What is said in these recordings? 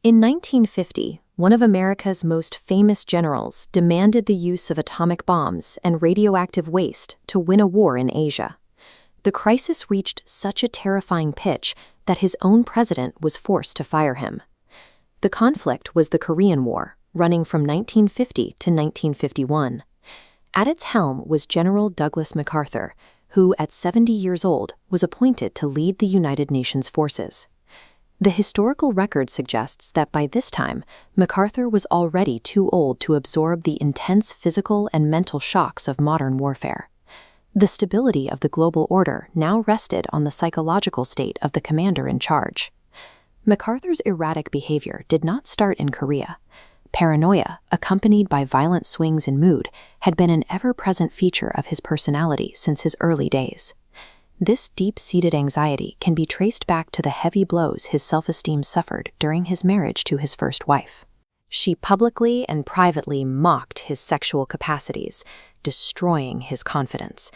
In 1950, one of America's most famous generals demanded the use of atomic bombs and radioactive waste to win a war in Asia. The crisis reached such a terrifying pitch that his own president was forced to fire him. The conflict was the Korean War, running from 1950 to 1951. At its helm was General Douglas MacArthur, who, at 70 years old, was appointed to lead the United Nations forces. The historical record suggests that by this time, MacArthur was already too old to absorb the intense physical and mental shocks of modern warfare. The stability of the global order now rested on the psychological state of the commander in charge. MacArthur's erratic behavior did not start in Korea. Paranoia, accompanied by violent swings in mood, had been an ever-present feature of his personality since his early days. This deep-seated anxiety can be traced back to the heavy blows his self-esteem suffered during his marriage to his first wife. She publicly and privately mocked his sexual capacities, destroying his confidence.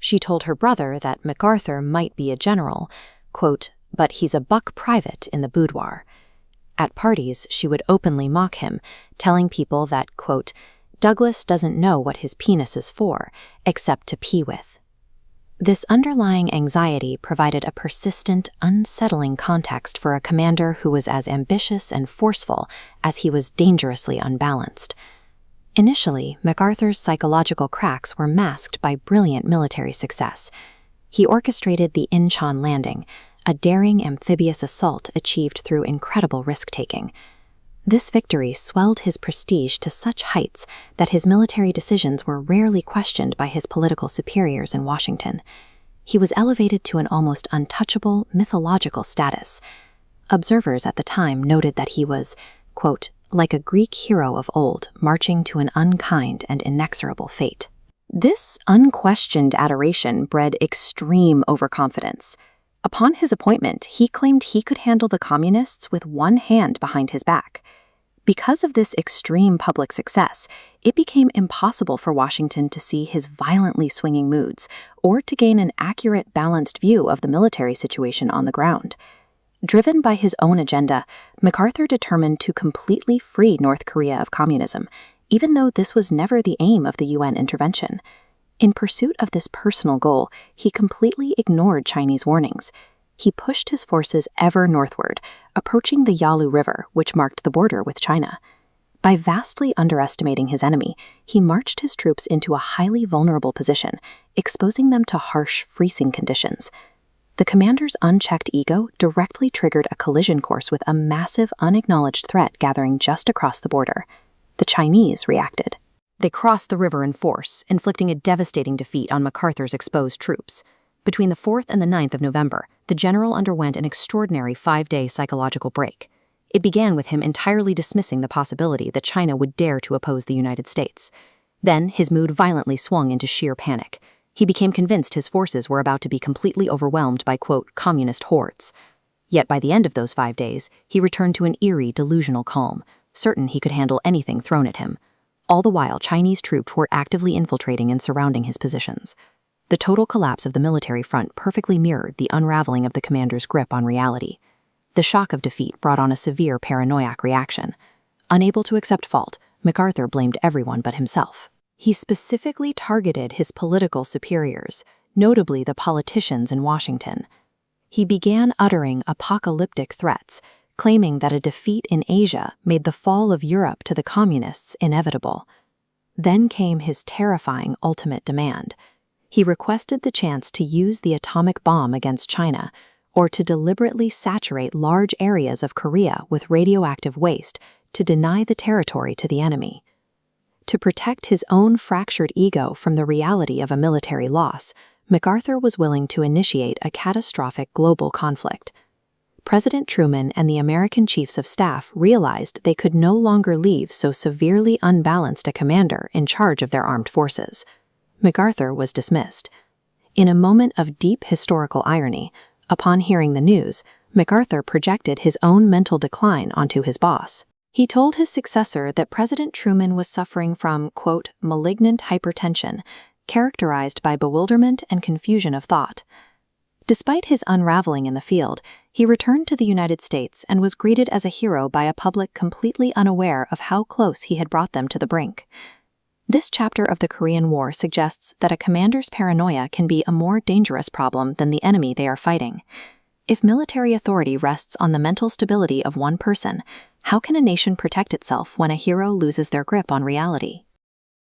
She told her brother that MacArthur might be a general, quote, "but he's a buck private in the boudoir." At parties, she would openly mock him, telling people that, quote, "Douglas doesn't know what his penis is for, except to pee with." This underlying anxiety provided a persistent, unsettling context for a commander who was as ambitious and forceful as he was dangerously unbalanced. Initially, MacArthur's psychological cracks were masked by brilliant military success. He orchestrated the Incheon landing, a daring amphibious assault achieved through incredible risk-taking. This victory swelled his prestige to such heights that his military decisions were rarely questioned by his political superiors in Washington. He was elevated to an almost untouchable mythological status. Observers at the time noted that he was, quote, "like a Greek hero of old, marching to an unkind and inexorable fate." This unquestioned adoration bred extreme overconfidence. Upon his appointment, he claimed he could handle the communists with one hand behind his back. Because of this extreme public success, it became impossible for Washington to see his violently swinging moods or to gain an accurate, balanced view of the military situation on the ground. Driven by his own agenda, MacArthur determined to completely free North Korea of communism, even though this was never the aim of the UN intervention. In pursuit of this personal goal, he completely ignored Chinese warnings. He pushed his forces ever northward, approaching the Yalu River, which marked the border with China. By vastly underestimating his enemy, he marched his troops into a highly vulnerable position, exposing them to harsh, freezing conditions. The commander's unchecked ego directly triggered a collision course with a massive, unacknowledged threat gathering just across the border. The Chinese reacted. They crossed the river in force, inflicting a devastating defeat on MacArthur's exposed troops. Between the 4th and the 9th of November, the general underwent an extraordinary 5-day psychological break. It began with him entirely dismissing the possibility that China would dare to oppose the United States. Then, his mood violently swung into sheer panic. He became convinced his forces were about to be completely overwhelmed by, quote, communist hordes. Yet by the end of those 5 days, he returned to an eerie, delusional calm, certain he could handle anything thrown at him. All the while, Chinese troops were actively infiltrating and surrounding his positions. The total collapse of the military front perfectly mirrored the unraveling of the commander's grip on reality. The shock of defeat brought on a severe paranoiac reaction. Unable to accept fault, MacArthur blamed everyone but himself. He specifically targeted his political superiors, notably the politicians in Washington. He began uttering apocalyptic threats, claiming that a defeat in Asia made the fall of Europe to the communists inevitable. Then came his terrifying ultimate demand. He requested the chance to use the atomic bomb against China, or to deliberately saturate large areas of Korea with radioactive waste to deny the territory to the enemy. To protect his own fractured ego from the reality of a military loss, MacArthur was willing to initiate a catastrophic global conflict. President Truman and the American chiefs of staff realized they could no longer leave so severely unbalanced a commander in charge of their armed forces. MacArthur was dismissed. In a moment of deep historical irony, upon hearing the news, MacArthur projected his own mental decline onto his boss. He told his successor that President Truman was suffering from, quote, malignant hypertension, characterized by bewilderment and confusion of thought. Despite his unraveling in the field, he returned to the United States and was greeted as a hero by a public completely unaware of how close he had brought them to the brink. This chapter of the Korean War suggests that a commander's paranoia can be a more dangerous problem than the enemy they are fighting. If military authority rests on the mental stability of one person, how can a nation protect itself when a hero loses their grip on reality?